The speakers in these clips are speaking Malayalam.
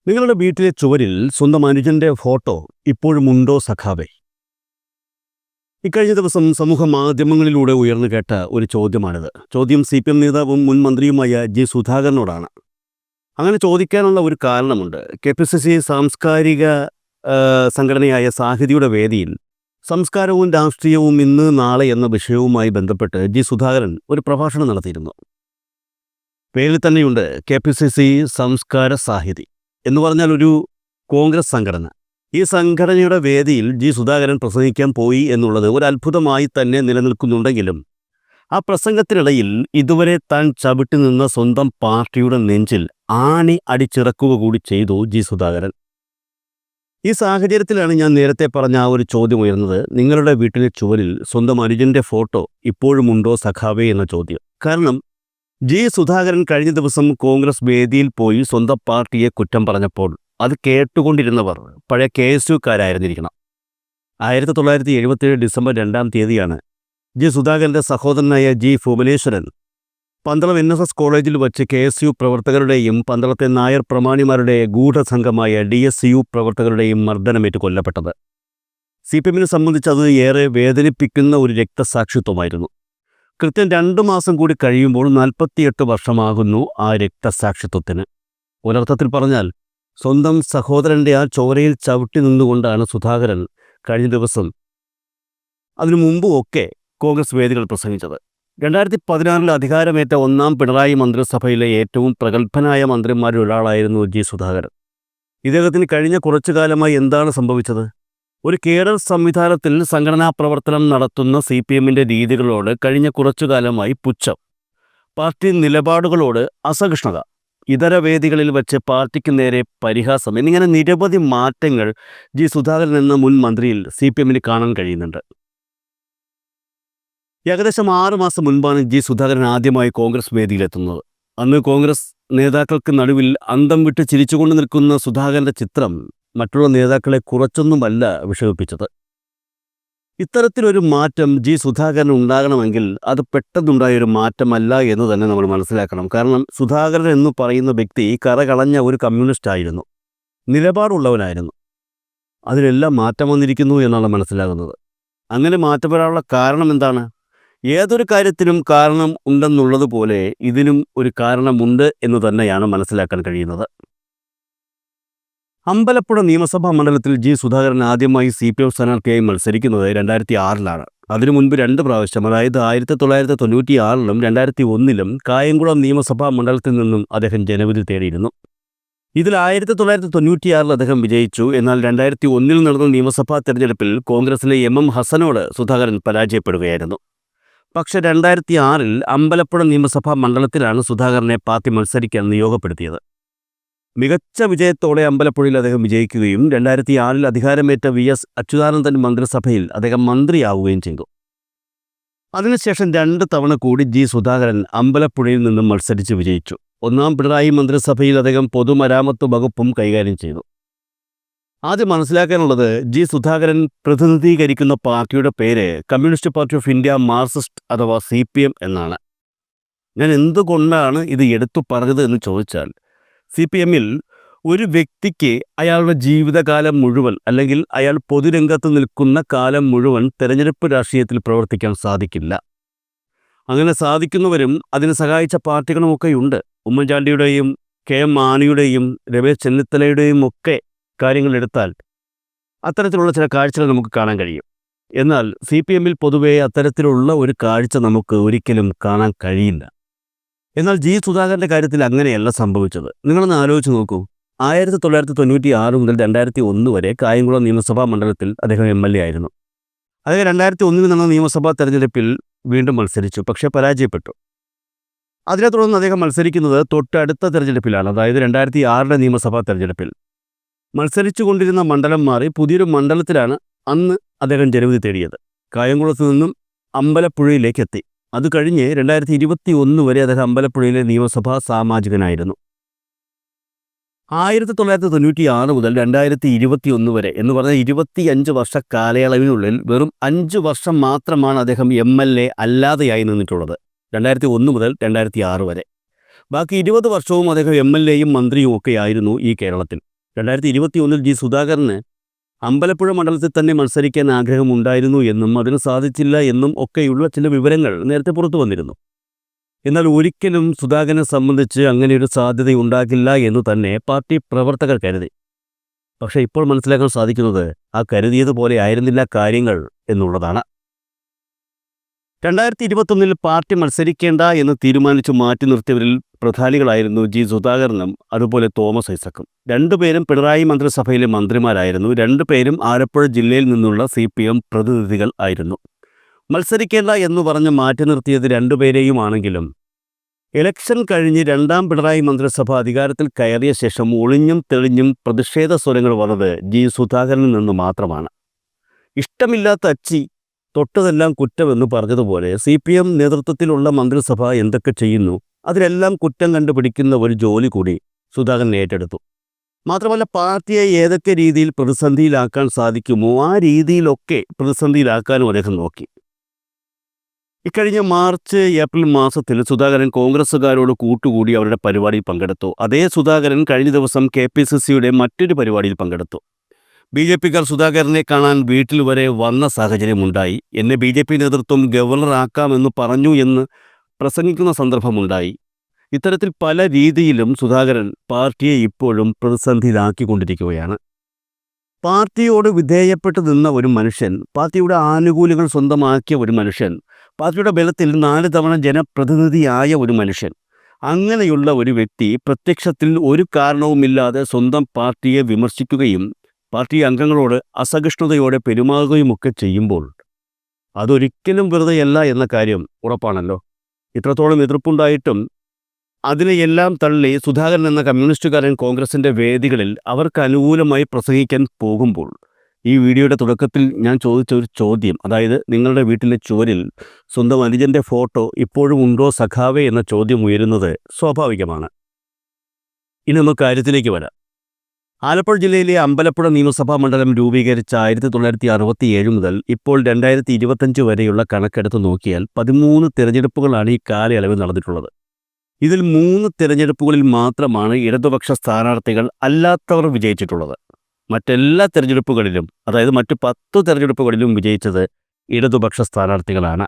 നിങ്ങളുടെ വീട്ടിലെ ചുവരിൽ സ്വന്തം അനുജന്റെ ഫോട്ടോ ഇപ്പോഴുമുണ്ടോ സഖാവേ? ഇക്കഴിഞ്ഞ ദിവസം സമൂഹ മാധ്യമങ്ങളിലൂടെ ഉയർന്നു കേട്ട ഒരു ചോദ്യമാണിത്. ചോദ്യം CPM നേതാവും മുൻ മന്ത്രിയുമായ സുധാകരനോടാണ്. അങ്ങനെ ചോദിക്കാനുള്ള ഒരു കാരണമുണ്ട്. KPCC സാംസ്കാരിക സംഘടനയായ സാഹിതിയുടെ വേദിയിൽ സംസ്കാരവും രാഷ്ട്രീയവും ഇന്ന് നാളെ എന്ന വിഷയവുമായി ബന്ധപ്പെട്ട് സുധാകരൻ ഒരു പ്രഭാഷണം നടത്തിയിരുന്നു. പേരിൽ തന്നെയുണ്ട് KPCC സംസ്കാര സാഹിതി എന്ന് പറഞ്ഞാൽ ഒരു കോൺഗ്രസ് സംഘടന. ഈ സംഘടനയുടെ വേദിയിൽ സുധാകരൻ പ്രസംഗിക്കാൻ പോയി എന്നുള്ളത് ഒരു അത്ഭുതമായി തന്നെ നിലനിൽക്കുന്നുണ്ടെങ്കിലും ആ പ്രസംഗത്തിനിടയിൽ ഇതുവരെ താൻ ചവിട്ടി നിന്ന സ്വന്തം പാർട്ടിയുടെ നെഞ്ചിൽ ആണി അടിച്ചിറക്കുക കൂടി ചെയ്തു സുധാകരൻ. ഈ സാഹചര്യത്തിലാണ് ഞാൻ നേരത്തെ പറഞ്ഞ ആ ഒരു ചോദ്യം ഉയർന്നത്. നിങ്ങളുടെ വീട്ടിലെ ചുവരിൽ സ്വന്തം അനുജന്റെ ഫോട്ടോ ഇപ്പോഴുമുണ്ടോ സഖാവേ എന്ന ചോദ്യം. കാരണം സുധാകരൻ കഴിഞ്ഞ ദിവസം കോൺഗ്രസ് വേദിയിൽ പോയി സ്വന്തം പാർട്ടിയെ കുറ്റം പറഞ്ഞപ്പോൾ അത് കേട്ടുകൊണ്ടിരുന്നവർ പഴയ KSUക്കാരായിരുന്നിരിക്കണം. 1977 ഡിസംബർ 2-ാം തീയതിയാണ് സുധാകരൻ്റെ സഹോദരനായ ഭുവനേശ്വരൻ പന്തളം NSS കോളേജിൽ വച്ച് KSU പ്രവർത്തകരുടെയും പന്തളത്തെ നായർ പ്രമാണിമാരുടെ ഗൂഢസംഘമായ DSU പ്രവർത്തകരുടെയും മർദ്ദനമേറ്റ് കൊല്ലപ്പെട്ടത്. CPMനെ സംബന്ധിച്ച് അത് ഏറെ വേദനിപ്പിക്കുന്ന ഒരു രക്തസാക്ഷിത്വമായിരുന്നു. കൃത്യം 2 മാസം കൂടി കഴിയുമ്പോൾ 48 വർഷമാകുന്നു ആ രക്തസാക്ഷിത്വത്തിന്. ഒരർത്ഥത്തിൽ പറഞ്ഞാൽ സ്വന്തം സഹോദരൻ്റെ ആ ചോരയിൽ ചവിട്ടി നിന്നുകൊണ്ടാണ് സുധാകരൻ കഴിഞ്ഞ ദിവസം അതിനു മുമ്പും ഒക്കെ കോൺഗ്രസ് വേദികൾ പ്രസംഗിച്ചത്. 2016 അധികാരമേറ്റ 1-ാം പിണറായി മന്ത്രിസഭയിലെ ഏറ്റവും പ്രഗത്ഭനായ മന്ത്രിമാരിൽ ഒരാളായിരുന്നു സുധാകരൻ. ഇദ്ദേഹത്തിന് കഴിഞ്ഞ കുറച്ചു കാലമായി എന്താണ് സംഭവിച്ചത്? ഒരു കേഡർ സംവിധാനത്തിൽ സംഘടനാ പ്രവർത്തനം നടത്തുന്ന CPMൻ്റെ രീതികളോട് കഴിഞ്ഞ കുറച്ചു കാലമായി പുച്ഛം, പാർട്ടി നിലപാടുകളോട് അസഹിഷ്ണുത, ഇതര വേദികളിൽ വച്ച് പാർട്ടിക്ക് നേരെ പരിഹാസം എന്നിങ്ങനെ നിരവധി മാറ്റങ്ങൾ സുധാകരൻ എന്ന മുൻ മന്ത്രിയിൽ CPMന് കാണാൻ കഴിയുന്നുണ്ട്. ഏകദേശം 6 മാസം മുൻപാണ് സുധാകരൻ ആദ്യമായി കോൺഗ്രസ് വേദിയിലെത്തുന്നത്. അന്ന് കോൺഗ്രസ് നേതാക്കൾക്ക് നടുവിൽ അന്തം വിട്ട് ചിരിച്ചുകൊണ്ട് നിൽക്കുന്ന സുധാകരൻ്റെ ചിത്രം മറ്റുള്ള നേതാക്കളെ കുറച്ചൊന്നുമല്ല വിഷമിപ്പിച്ചത്. ഇത്തരത്തിലൊരു മാറ്റം സുധാകരൻ ഉണ്ടാകണമെങ്കിൽ അത് പെട്ടെന്നുണ്ടായൊരു മാറ്റമല്ല എന്ന് തന്നെ നമ്മൾ മനസ്സിലാക്കണം. കാരണം സുധാകരൻ എന്ന് പറയുന്ന വ്യക്തി കറകളഞ്ഞ ഒരു കമ്മ്യൂണിസ്റ്റ് ആയിരുന്നു, നിലപാടുള്ളവനായിരുന്നു. അതിലെല്ലാം മാറ്റം വന്നിരിക്കുന്നു എന്നാണ് മനസ്സിലാകുന്നത്. അങ്ങനെ മാറ്റം വരാനുള്ള കാരണം എന്താണ്? ഏതൊരു കാര്യത്തിനും കാരണം ഉണ്ടെന്നുള്ളതുപോലെ ഇതിനും ഒരു കാരണമുണ്ട് എന്ന് തന്നെയാണ് മനസ്സിലാക്കാൻ കഴിയുന്നത്. അമ്പലപ്പുഴ നിയമസഭാ മണ്ഡലത്തിൽ സുധാകരൻ ആദ്യമായി CPM സ്ഥാനാർത്ഥിയായി മത്സരിക്കുന്നത് 2006-ലാണ്. അതിനു മുൻപ് 2 പ്രാവശ്യം, അതായത് 1996-ലും 2001-ലും കായംകുളം നിയമസഭാ മണ്ഡലത്തിൽ നിന്നും അദ്ദേഹം ജനവിധി തേടിയിരുന്നു. ഇതിൽ 1996-ൽ അദ്ദേഹം വിജയിച്ചു. എന്നാൽ 2001-ൽ നടന്ന നിയമസഭാ തെരഞ്ഞെടുപ്പിൽ കോൺഗ്രസിലെ MM ഹസനോട് സുധാകരൻ പരാജയപ്പെടുകയായിരുന്നു. പക്ഷേ 2006-ൽ അമ്പലപ്പുഴ നിയമസഭാ മണ്ഡലത്തിലാണ് സുധാകരനെ പാർട്ടി മത്സരിക്കാൻ നിയോഗപ്പെടുത്തിയത്. മികച്ച വിജയത്തോടെ അമ്പലപ്പുഴയിൽ അദ്ദേഹം വിജയിക്കുകയും 2006-ൽ അധികാരമേറ്റ VS അച്യുതാനന്ദൻ മന്ത്രിസഭയിൽ അദ്ദേഹം മന്ത്രിയാവുകയും ചെയ്തു. അതിനുശേഷം 2 തവണ കൂടി സുധാകരൻ അമ്പലപ്പുഴയിൽ നിന്നും മത്സരിച്ച് വിജയിച്ചു. 1-ാം പിണറായി മന്ത്രിസഭയിൽ അദ്ദേഹം പൊതുമരാമത്ത് വകുപ്പും കൈകാര്യം ചെയ്തു. ആദ്യം മനസ്സിലാക്കാനുള്ളത് സുധാകരൻ പ്രതിനിധീകരിക്കുന്ന പാർട്ടിയുടെ പേര് communist party of India Marxist അഥവാ CPM എന്നാണ്. ഞാൻ എന്തുകൊണ്ടാണ് ഇത് എടുത്തു പറഞ്ഞത് എന്ന് ചോദിച്ചാൽ, CPMൽ ഒരു വ്യക്തിക്ക് അയാളുടെ ജീവിതകാലം മുഴുവൻ അല്ലെങ്കിൽ അയാൾ പൊതുരംഗത്ത് നിൽക്കുന്ന കാലം മുഴുവൻ തെരഞ്ഞെടുപ്പ് രാഷ്ട്രീയത്തിൽ പ്രവർത്തിക്കാൻ സാധിക്കില്ല. അങ്ങനെ സാധിക്കുന്നവരും അതിന് സഹായിച്ച പാർട്ടികളുമൊക്കെയുണ്ട്. ഉമ്മൻചാണ്ടിയുടെയും KM മാണിയുടെയും രമേശ് ചെന്നിത്തലയുടെയും ഒക്കെ കാര്യങ്ങൾ എടുത്താൽ അത്തരത്തിലുള്ള ചില കാഴ്ചകൾ നമുക്ക് കാണാൻ കഴിയും. എന്നാൽ CPMൽ പൊതുവേ അത്തരത്തിലുള്ള ഒരു കാഴ്ച നമുക്ക് ഒരിക്കലും കാണാൻ കഴിയില്ല. എന്നാൽ സുധാകരൻ്റെ കാര്യത്തിൽ അങ്ങനെയല്ല സംഭവിച്ചത്. നിങ്ങളൊന്ന് ആലോചിച്ച് നോക്കൂ. 1996 മുതൽ 2001 വരെ കായംകുളം നിയമസഭാ മണ്ഡലത്തിൽ അദ്ദേഹം MLA ആയിരുന്നു. അദ്ദേഹം 2001-ൽ നടന്ന നിയമസഭാ തെരഞ്ഞെടുപ്പിൽ വീണ്ടും മത്സരിച്ചു, പക്ഷേ പരാജയപ്പെട്ടു. അതിനെ തുടർന്ന് അദ്ദേഹം മത്സരിക്കുന്നത് തൊട്ടടുത്ത തെരഞ്ഞെടുപ്പിലാണ്, അതായത് 2006-ലെ നിയമസഭാ തെരഞ്ഞെടുപ്പിൽ. മത്സരിച്ചു കൊണ്ടിരുന്ന മണ്ഡലം മാറി പുതിയൊരു മണ്ഡലത്തിലാണ് അന്ന് അദ്ദേഹം ജനവിധി തേടിയത്. കായംകുളത്ത് നിന്നും അമ്പലപ്പുഴയിലേക്ക് എത്തി. അത് കഴിഞ്ഞ് 2021 വരെ അദ്ദേഹം അമ്പലപ്പുഴയിലെ നിയമസഭാ സാമാജികനായിരുന്നു. 1996 മുതൽ 2021 വരെ എന്ന് പറഞ്ഞാൽ 25 വർഷ കാലയളവിനുള്ളിൽ വെറും 5 വർഷം മാത്രമാണ് അദ്ദേഹം MLA അല്ലാതെയായി നിന്നിട്ടുള്ളത്. 2001 മുതൽ 2006 വരെ. ബാക്കി 20 വർഷവും അദ്ദേഹം MLAയും മന്ത്രിയും ഒക്കെയായിരുന്നു ഈ കേരളത്തിൽ. 2021 ജി സുധാകരന് അമ്പലപ്പുഴ മണ്ഡലത്തിൽ തന്നെ മത്സരിക്കാൻ ആഗ്രഹമുണ്ടായിരുന്നു എന്നും അതിന് സാധിച്ചില്ല എന്നും ഒക്കെയുള്ള ചില വിവരങ്ങൾ നേരത്തെ പുറത്തു വന്നിരുന്നു. എന്നാൽ ഒരിക്കലും സുധാകരനെ സംബന്ധിച്ച് അങ്ങനെയൊരു സാധ്യതയുണ്ടാകില്ല എന്ന് തന്നെ പാർട്ടി പ്രവർത്തകർ കരുതി. പക്ഷേ ഇപ്പോൾ മനസ്സിലാക്കാൻ സാധിക്കുന്നത് ആ കരുതിയതുപോലെ ആയിരുന്നില്ല കാര്യങ്ങൾ എന്നുള്ളതാണ്. 2021 പാർട്ടി മത്സരിക്കേണ്ട എന്ന് തീരുമാനിച്ചു മാറ്റി നിർത്തിയവരിൽ പ്രധാനികളായിരുന്നു ജി സുധാകരനും അതുപോലെ തോമസ് ഐസക്കും. രണ്ടുപേരും പിണറായി മന്ത്രിസഭയിലെ മന്ത്രിമാരായിരുന്നു. രണ്ടുപേരും ആലപ്പുഴ ജില്ലയിൽ നിന്നുള്ള CPM പ്രതിനിധികൾ ആയിരുന്നു. മത്സരിക്കേണ്ട എന്ന് പറഞ്ഞ് മാറ്റി നിർത്തിയത് രണ്ടുപേരെയുമാണെങ്കിലും ഇലക്ഷൻ കഴിഞ്ഞ് രണ്ടാം പിണറായി മന്ത്രിസഭ അധികാരത്തിൽ കയറിയ ശേഷം ഒളിഞ്ഞും തെളിഞ്ഞും പ്രതിഷേധ സ്വരങ്ങൾ വന്നത് ജി സുധാകരനിൽ നിന്ന് മാത്രമാണ്. ഇഷ്ടമില്ലാത്ത അച്ചി തൊട്ടതെല്ലാം കുറ്റമെന്ന് പറഞ്ഞതുപോലെ CPM നേതൃത്വത്തിലുള്ള മന്ത്രിസഭ എന്തൊക്കെ ചെയ്യുന്നു അതിലെല്ലാം കുറ്റം കണ്ടുപിടിക്കുന്ന ഒരു ജോലി കൂടി സുധാകരൻ ഏറ്റെടുത്തു. മാത്രമല്ല പാർട്ടിയെ ഏതൊക്കെ രീതിയിൽ പ്രതിസന്ധിയിലാക്കാൻ സാധിക്കുമോ ആ രീതിയിലൊക്കെ പ്രതിസന്ധിയിലാക്കാനും അദ്ദേഹം നോക്കി. ഇക്കഴിഞ്ഞ മാർച്ച് ഏപ്രിൽ മാസത്തിൽ സുധാകരൻ കോൺഗ്രസ്സുകാരോട് കൂട്ടുകൂടി അവരുടെ പരിപാടിയിൽ പങ്കെടുത്തു. അതേ സുധാകരൻ കഴിഞ്ഞ ദിവസം KPCCയുടെ മറ്റൊരു പരിപാടിയിൽ പങ്കെടുത്തു. BJPക്കാർ സുധാകരനെ കാണാൻ വീട്ടിൽ വരെ വന്ന സാഹചര്യമുണ്ടായി. എന്നെ BJP നേതൃത്വം ഗവർണറാക്കാമെന്ന് പറഞ്ഞു എന്ന് പ്രസംഗിക്കുന്ന സന്ദർഭമുണ്ടായി. ഇത്തരത്തിൽ പല രീതിയിലും സുധാകരൻ പാർട്ടിയെ ഇപ്പോഴും പ്രതിസന്ധിയിലാക്കിക്കൊണ്ടിരിക്കുകയാണ്. പാർട്ടിയോട് വിധേയപ്പെട്ടു നിന്ന ഒരു മനുഷ്യൻ, പാർട്ടിയുടെ ആനുകൂല്യങ്ങൾ സ്വന്തമാക്കിയ ഒരു മനുഷ്യൻ, പാർട്ടിയുടെ ബലത്തിൽ 4 തവണ ജനപ്രതിനിധിയായ ഒരു മനുഷ്യൻ, അങ്ങനെയുള്ള ഒരു വ്യക്തി പ്രത്യക്ഷത്തിൽ ഒരു കാരണവുമില്ലാതെ സ്വന്തം പാർട്ടിയെ വിമർശിക്കുകയും പാർട്ടി അംഗങ്ങളോട് അസഹിഷ്ണുതയോടെ പെരുമാറുകയുമൊക്കെ ചെയ്യുമ്പോൾ അതൊരിക്കലും വെറുതെയല്ല എന്ന കാര്യം ഉറപ്പാണല്ലോ. ഇത്രത്തോളം എതിർപ്പുണ്ടായിട്ടും അതിനെയെല്ലാം തള്ളി സുധാകരൻ എന്ന കമ്മ്യൂണിസ്റ്റുകാരൻ കോൺഗ്രസിൻ്റെ വേദികളിൽ അവർക്ക് അനുകൂലമായി പ്രസംഗിക്കാൻ പോകുമ്പോൾ ഈ വീഡിയോയുടെ തുടക്കത്തിൽ ഞാൻ ചോദിച്ച ഒരു ചോദ്യം, അതായത് നിങ്ങളുടെ വീട്ടിലെ ചുവരിൽ സ്വന്തം അനുജൻ്റെ ഫോട്ടോ ഇപ്പോഴും ഉണ്ടോ സഖാവേ എന്ന ചോദ്യം ഉയരുന്നത് സ്വാഭാവികമാണ്. ഇനി നമുക്ക് കാര്യത്തിലേക്ക് വരാം. ആലപ്പുഴ ജില്ലയിലെ അമ്പലപ്പുഴ നിയമസഭാ മണ്ഡലം രൂപീകരിച്ച 1967 മുതൽ ഇപ്പോൾ 2025 വരെയുള്ള കണക്കെടുത്ത് നോക്കിയാൽ 13 തിരഞ്ഞെടുപ്പുകളാണ് ഈ കാലയളവിൽ നടന്നിട്ടുള്ളത്. ഇതിൽ 3 തിരഞ്ഞെടുപ്പുകളിൽ മാത്രമാണ് ഇടതുപക്ഷ സ്ഥാനാർത്ഥികൾ അല്ലാത്തവർ വിജയിച്ചിട്ടുള്ളത്. മറ്റെല്ലാ തിരഞ്ഞെടുപ്പുകളിലും, അതായത് മറ്റ് 10 തിരഞ്ഞെടുപ്പുകളിലും വിജയിച്ചത് ഇടതുപക്ഷ സ്ഥാനാർത്ഥികളാണ്.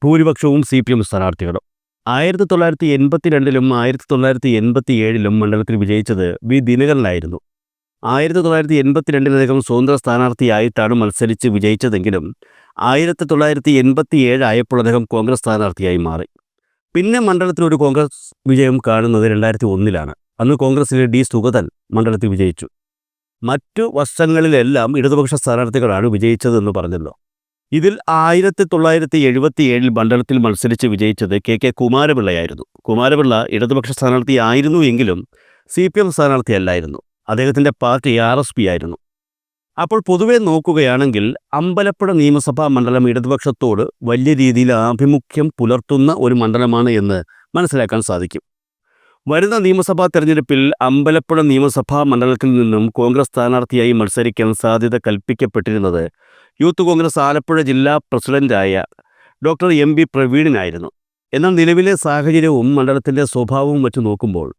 ഭൂരിപക്ഷവും CPM സ്ഥാനാർത്ഥികളും. 1982-ലും 1987-ലും മണ്ഡലത്തിൽ വിജയിച്ചത് വി ദിനകരനായിരുന്നു. 1982 അദ്ദേഹം സ്വതന്ത്ര സ്ഥാനാർത്ഥിയായിട്ടാണ് മത്സരിച്ച് വിജയിച്ചതെങ്കിലും 1987 ആയപ്പോൾ അദ്ദേഹം കോൺഗ്രസ് സ്ഥാനാർത്ഥിയായി മാറി. പിന്നെ മണ്ഡലത്തിൽ ഒരു കോൺഗ്രസ് വിജയം കാണുന്നത് 2001-ലാണ്. അന്ന് കോൺഗ്രസിലെ D സുഗതൻ മണ്ഡലത്തിൽ വിജയിച്ചു. മറ്റു വർഷങ്ങളിലെല്ലാം ഇടതുപക്ഷ സ്ഥാനാർത്ഥികളാണ് വിജയിച്ചതെന്ന് പറഞ്ഞല്ലോ. ഇതിൽ 1977 മണ്ഡലത്തിൽ മത്സരിച്ച് വിജയിച്ചത് KK കുമാരപിള്ളയായിരുന്നു. കുമാരപിള്ള ഇടതുപക്ഷ സ്ഥാനാർത്ഥി ആയിരുന്നു എങ്കിലും CPM സ്ഥാനാർത്ഥിയല്ലായിരുന്നു. അദ്ദേഹത്തിൻ്റെ പാർട്ടി RSP ആയിരുന്നു. അപ്പോൾ പൊതുവെ നോക്കുകയാണെങ്കിൽ അമ്പലപ്പുഴ നിയമസഭാ മണ്ഡലം ഇടതുപക്ഷത്തോട് വലിയ രീതിയിൽ ആഭിമുഖ്യം പുലർത്തുന്ന ഒരു മണ്ഡലമാണ് എന്ന് മനസ്സിലാക്കാൻ സാധിക്കും. വരുന്ന നിയമസഭാ തെരഞ്ഞെടുപ്പിൽ അമ്പലപ്പുഴ നിയമസഭാ മണ്ഡലത്തിൽ നിന്നും കോൺഗ്രസ് സ്ഥാനാർത്ഥിയായി മത്സരിക്കാൻ സാധ്യത കൽപ്പിക്കപ്പെട്ടിരുന്നത് യൂത്ത് കോൺഗ്രസ് ആലപ്പുഴ ജില്ലാ പ്രസിഡന്റായ ഡോക്ടർ MB പ്രവീണിനായിരുന്നു. എന്നാൽ നിലവിലെ സാഹചര്യവും മണ്ഡലത്തിൻ്റെ സ്വഭാവവും വെച്ച് നോക്കുമ്പോൾ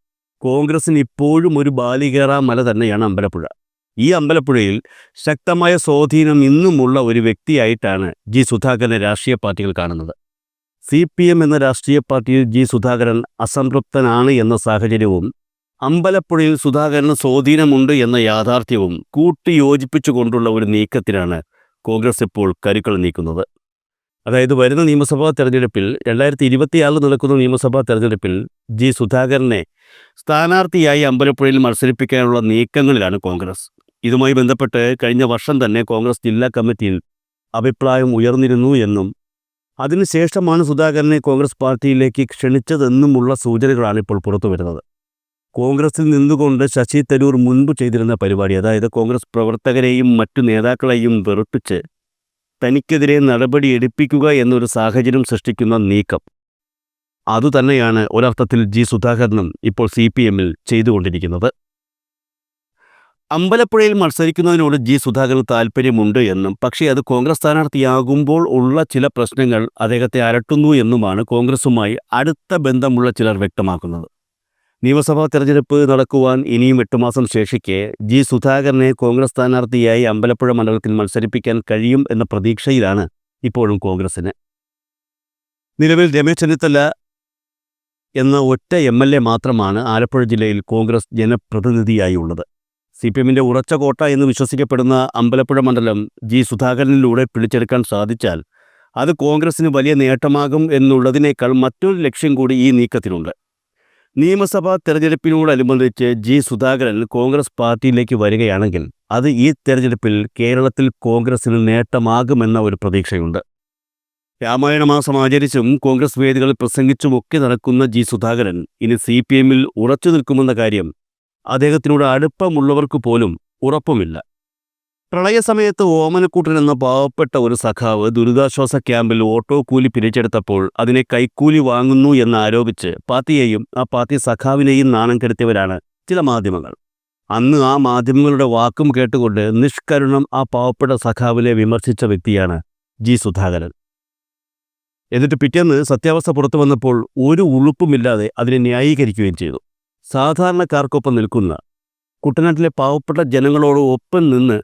കോൺഗ്രസിന് ഇപ്പോഴും ഒരു ബാലികേറാ മല തന്നെയാണ് അമ്പലപ്പുഴ. ഈ അമ്പലപ്പുഴയിൽ ശക്തമായ സ്വാധീനം ഇന്നുമുള്ള ഒരു വ്യക്തിയായിട്ടാണ് ജി സുധാകരനെ രാഷ്ട്രീയ പാർട്ടികൾ കാണുന്നത്. CPM എന്ന രാഷ്ട്രീയ പാർട്ടിയിൽ ജി സുധാകരൻ അസംതൃപ്തനാണ് എന്ന സാഹചര്യവും അമ്പലപ്പുഴയിൽ സുധാകരന് സ്വാധീനമുണ്ട് എന്ന യാഥാർത്ഥ്യവും കൂട്ടിയോജിപ്പിച്ചുകൊണ്ടുള്ള ഒരു നീക്കത്തിനാണ് കോൺഗ്രസ് ഇപ്പോൾ കരുക്കൾ നീക്കുന്നത്. അതായത് വരുന്ന നിയമസഭാ തെരഞ്ഞെടുപ്പിൽ 2026 നടക്കുന്ന നിയമസഭാ തെരഞ്ഞെടുപ്പിൽ ജി സുധാകരനെ സ്ഥാനാർത്ഥിയായി അമ്പലപ്പുഴയിൽ മത്സരിപ്പിക്കാനുള്ള നീക്കങ്ങളിലാണ് കോൺഗ്രസ്. ഇതുമായി ബന്ധപ്പെട്ട് കഴിഞ്ഞ വർഷം തന്നെ കോൺഗ്രസ് ജില്ലാ കമ്മിറ്റിയിൽ അഭിപ്രായം ഉയർന്നിരുന്നു എന്നും അതിനുശേഷമാണ് സുധാകരനെ കോൺഗ്രസ് പാർട്ടിയിലേക്ക് ക്ഷണിച്ചതെന്നുമുള്ള സൂചനകളാണ് ഇപ്പോൾ പുറത്തു വരുന്നത്. കോൺഗ്രസിൽ നിന്നുകൊണ്ട് ശശി തരൂർ മുൻപ് ചെയ്തിരുന്ന പരിപാടി, അതായത് കോൺഗ്രസ് പ്രവർത്തകരെയും മറ്റു നേതാക്കളെയും വെറുപ്പിച്ച് തനിക്കെതിരെ നടപടി എടുപ്പിക്കുക എന്നൊരു സാഹചര്യം സൃഷ്ടിക്കുന്ന നീക്കം, അതുതന്നെയാണ് ഒരർത്ഥത്തിൽ ജി സുധാകരനും ഇപ്പോൾ CPMൽ ചെയ്തുകൊണ്ടിരിക്കുന്നത്. അമ്പലപ്പുഴയിൽ മത്സരിക്കുന്നതിനോട് ജി സുധാകരന് താല്പര്യമുണ്ട് എന്നും പക്ഷേ അത് കോൺഗ്രസ് സ്ഥാനാർത്ഥിയാകുമ്പോൾ ഉള്ള ചില പ്രശ്നങ്ങൾ അദ്ദേഹത്തെ അലട്ടുന്നു എന്നുമാണ് കോൺഗ്രസുമായി അടുത്ത ബന്ധമുള്ള ചിലർ വ്യക്തമാക്കുന്നത്. നിയമസഭാ തെരഞ്ഞെടുപ്പ് നടക്കുവാൻ ഇനിയും 8 മാസം ശേഷിക്കെ ജി സുധാകരനെ കോൺഗ്രസ് സ്ഥാനാർത്ഥിയായി അമ്പലപ്പുഴ മണ്ഡലത്തിൽ മത്സരിപ്പിക്കാൻ കഴിയും എന്ന പ്രതീക്ഷയിലാണ് ഇപ്പോഴും കോൺഗ്രസിന്. നിലവിൽ രമേശ് ചെന്നിത്തല എന്ന ഒറ്റ MLA മാത്രമാണ് ആലപ്പുഴ ജില്ലയിൽ കോൺഗ്രസ് ജനപ്രതിനിധിയായി ഉള്ളത്. CPMന്റെ ഉറച്ച കോട്ട എന്ന് വിശ്വസിക്കപ്പെടുന്ന അമ്പലപ്പുഴ മണ്ഡലം ജി സുധാകരനിലൂടെ പിടിച്ചെടുക്കാൻ സാധിച്ചാൽ അത് കോൺഗ്രസിന് വലിയ നേട്ടമാകും എന്നുള്ളതിനേക്കാൾ മറ്റൊരു ലക്ഷ്യം കൂടി ഈ നീക്കത്തിനുണ്ട്. നിയമസഭാ തെരഞ്ഞെടുപ്പിനോടനുബന്ധിച്ച് ജി സുധാകരൻ കോൺഗ്രസ് പാർട്ടിയിലേക്ക് വരികയാണെങ്കിൽ അത് ഈ തെരഞ്ഞെടുപ്പിൽ കേരളത്തിൽ കോൺഗ്രസിന് നേട്ടമാകുമെന്ന ഒരു പ്രതീക്ഷയുണ്ട്. രാമായണ മാസം ആചരിച്ചും കോൺഗ്രസ് വേദികളിൽ പ്രസംഗിച്ചുമൊക്കെ നടക്കുന്ന ജി സുധാകരൻ ഇനി CPMൽ ഉറച്ചു നിൽക്കുമെന്ന കാര്യം അദ്ദേഹത്തിനോട് അടുപ്പമുള്ളവർക്ക് പോലും ഉറപ്പുമില്ല. പ്രളയസമയത്ത് ഓമനക്കൂട്ടൻ എന്ന പാവപ്പെട്ട ഒരു സഖാവ് ദുരിതാശ്വാസ ക്യാമ്പിൽ ഓട്ടോ കൂലി പിരിച്ചെടുത്തപ്പോൾ അതിനെ കൈക്കൂലി വാങ്ങുന്നു എന്നാരോപിച്ച് പാർട്ടിയെയും ആ പാർട്ടി സഖാവിനെയും നാണം കെടുത്തിയവരാണ് ചില മാധ്യമങ്ങൾ. അന്ന് ആ മാധ്യമങ്ങളുടെ വാക്കും കേട്ടുകൊണ്ട് നിഷ്കരുണം ആ പാവപ്പെട്ട സഖാവിനെ വിമർശിച്ച വ്യക്തിയാണ് ജി സുധാകരൻ. എന്നിട്ട് പിറ്റേന്ന് സത്യാവസ്ഥ പുറത്തു വന്നപ്പോൾ ഒരു ഉളുപ്പുമില്ലാതെ അതിനെ ന്യായീകരിക്കുകയും ചെയ്തു. സാധാരണക്കാർക്കൊപ്പം നിൽക്കുന്ന കുട്ടനാട്ടിലെ പാവപ്പെട്ട ജനങ്ങളോട് ഒപ്പം നിന്ന്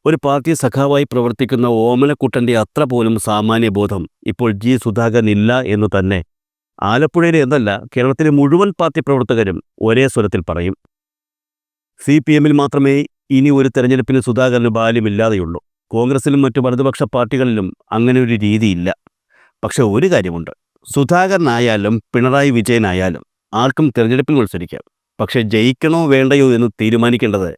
ഒരു പാർട്ടി സഖാവായി പ്രവർത്തിക്കുന്ന ഓമനക്കുട്ടൻ്റെ അത്ര പോലും സാമാന്യബോധം ഇപ്പോൾ ജി സുധാകരൻ ഇല്ല എന്ന് തന്നെ ആലപ്പുഴയിലെ എന്നല്ല കേരളത്തിലെ മുഴുവൻ പാർട്ടി പ്രവർത്തകരും ഒരേ സ്വരത്തിൽ പറയും. CPMൽ മാത്രമേ ഇനി ഒരു തെരഞ്ഞെടുപ്പിന് സുധാകരന് ബാല്യമില്ലാതെയുള്ളൂ. കോൺഗ്രസിലും മറ്റു വലതുപക്ഷ പാർട്ടികളിലും അങ്ങനെ ഒരു രീതിയില്ല. പക്ഷെ ഒരു കാര്യമുണ്ട്, സുധാകരനായാലും പിണറായി വിജയനായാലും ആർക്കും തെരഞ്ഞെടുപ്പിൽ മത്സരിക്കാം. പക്ഷെ ജയിക്കണോ വേണ്ടയോ എന്ന് തീരുമാനിക്കേണ്ടത്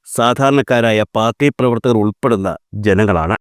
സാധാരണക്കാരായ പാർട്ടി പ്രവർത്തകർ ഉൾപ്പെടുന്ന ജനങ്ങളാണ്.